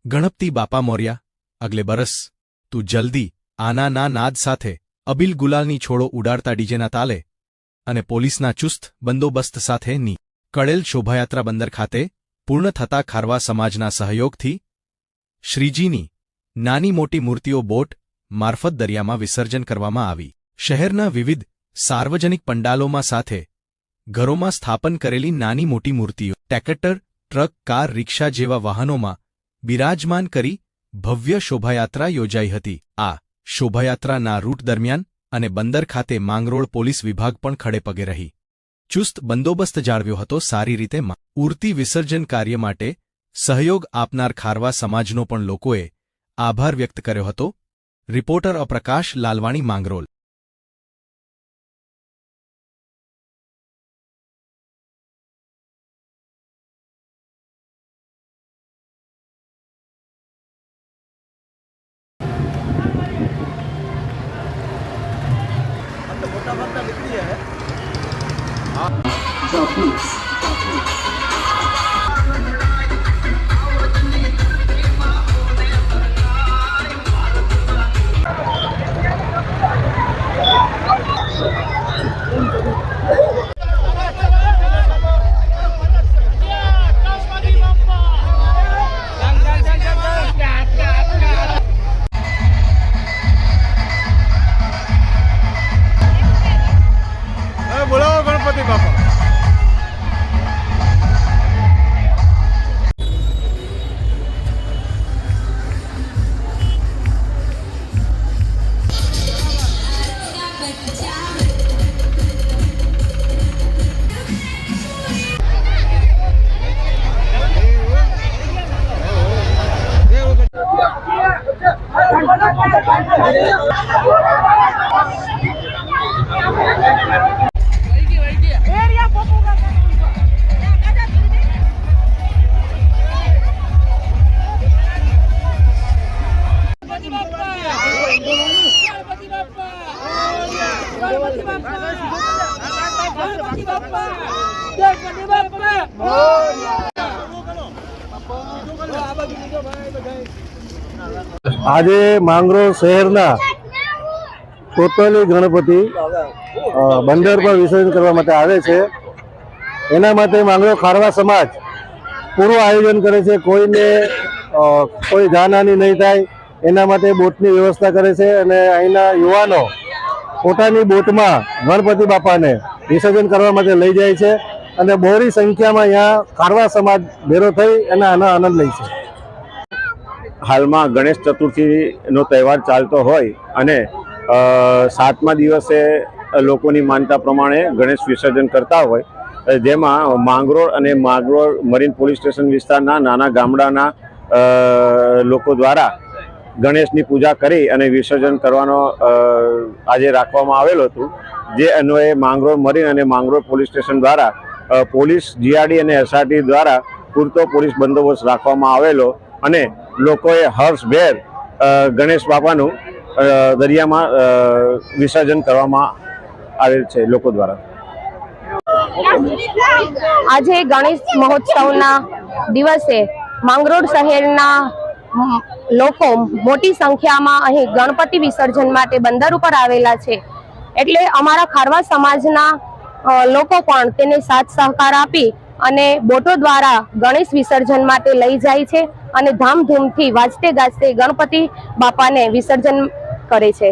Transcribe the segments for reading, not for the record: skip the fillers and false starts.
ગણપતિ બાપા મોર્યા અગલે બરસ તું જલ્દી આના ના નાદ સાથે અબિલ ગુલાલની છોડો ઉડાડતા ડીજેના તાલે અને પોલીસના ચુસ્ત બંદોબસ્ત સાથેની કળેલ શોભાયાત્રા બંદર ખાતે પૂર્ણ થતા ખારવા સમાજના સહયોગથી શ્રીજીની નાની મોટી મૂર્તિઓ બોટ મારફત દરિયામાં વિસર્જન કરવામાં આવી। શહેરના વિવિધ સાર્વજનિક પંડાલોમાં સાથે ઘરોમાં સ્થાપન કરેલી નાની મોટી મૂર્તિઓ ટ્રેક્ટર, ટ્રક, કાર, રિક્ષા જેવા વાહનોમાં બિરાજમાન કરી ભવ્ય શોભાયાત્રા યોજાઈ હતી। આ શોભાયાત્રાના રૂટ દરમિયાન અને બંદર ખાતે માંગરોળ પોલીસ વિભાગ પણ ખડેપગે રહી ચુસ્ત બંદોબસ્ત જાળવ્યો હતો। સારી રીતે ઉડતી વિસર્જન કાર્ય માટે સહયોગ આપનાર ખારવા સમાજનો પણ લોકોએ આભાર વ્યક્ત કર્યો હતો। રિપોર્ટર અપ્રકાશ લાલવાણી, માંગરોળ। બોલો ગણપતિ બાપા। આજે માંગરોળ શહેરના ટોટલી ગણપતિ બંદર પર વિસર્જન કરવા માટે આવે છે। એના માટે માંગરોળ ખારવા સમાજ પૂરું આયોજન કરે છે। કોઈને કોઈ જાનહાની નહીં થાય એના માટે બોટની વ્યવસ્થા કરે છે અને અહીંના યુવાનો પોતાની બોટમાં ગણપતિ બાપાને વિસર્જન કરવા માટે લઈ જાય છે અને બહોળી સંખ્યામાં અહીંયા ખારવા સમાજ ભેરો થઈ અને આનો આનંદ લે છે। હાલમાં ગણેશ ચતુર્થીનો તહેવાર ચાલતો હોય અને 7મા દિવસે લોકોની માનતા પ્રમાણે ગણેશ વિસર્જન કરતા હોય, જેમાં માંગરોળ અને માંગરોળ મરીન પોલીસ સ્ટેશન વિસ્તારના નાના ગામડાના લોકો દ્વારા ગણેશની પૂજા કરી અને વિસર્જન કરવાનો આજે રાખવામાં આવેલું હતું। જે અન્વયે માંગરોળ મરીન અને માંગરોળ પોલીસ સ્ટેશન દ્વારા પોલીસ, જીઆરડી અને એસઆરટી દ્વારા પૂરતો પોલીસ બંદોબસ્ત રાખવામાં આવેલો અને લોકોએ હર્ષભેર ગણેશ બાપાનું દરિયામાં વિસર્જન કરવામાં આવેલ છે લોકો દ્વારા। આજે ગણેશ મહોત્સવના દિવસે માંગરોળ શહેરના લોકો મોટી સંખ્યામાં અહીં ગણપતિ વિસર્જન માટે બંદર ઉપર આવેલા છે, એટલે અમારા ખારવા સમાજના લોકો પણ તેને સાથ સહકાર આપી અને બોટો દ્વારા ગણેશ વિસર્જન માટે લઈ જાય છે અને ધામધૂમથી વાજતે ગાજતે ગણપતિ બાપાને વિસર્જન કરે છે।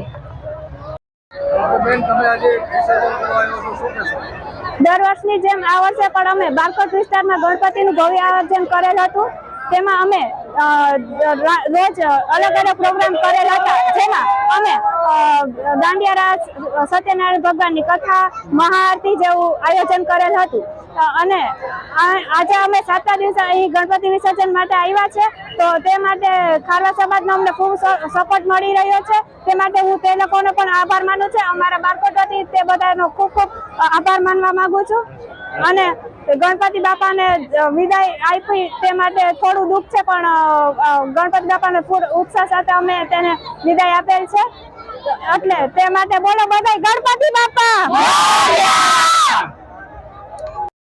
દર વર્ષની જેમ આ વર્ષે પણ અમે બારકોટ વિસ્તારમાં ગણપતિનું ભવ્ય આયોજન કરેલ હતું। તેમાં અમે રોજ અલગ અલગ પ્રોગ્રામ કરેલા હતા, જેમાં અમે દાંડિયા રાસ, સત્યનારાયણ ભગવાનની કથા, મહાઆરતી જેવું આયોજન કરેલ હતું અને આજે અમે 7મા દિવસે અહીં ગણપતિ વિસર્જન માટે આવ્યા છે, તો તે માટે ખારવા સમાજનો અમને ખૂબ સપોર્ટ મળી રહ્યો છે। તે માટે હું તે લોકોનો પણ આભાર માનું છું। અમારા બારકોટ વતી તે બધાનો ખૂબ ખૂબ આભાર માનવા માંગુ છું અને ગણપતિ બાપાને વિદાય આપી તે માટે થોડું દુઃખ છે, પણ ગણપતિ બાપાને ફૂલ ઉત્સાહ સાથે અમે તેને વિદાય આપેલ છે, એટલે તે માટે બોલો બધાય ગણપતિ બાપા।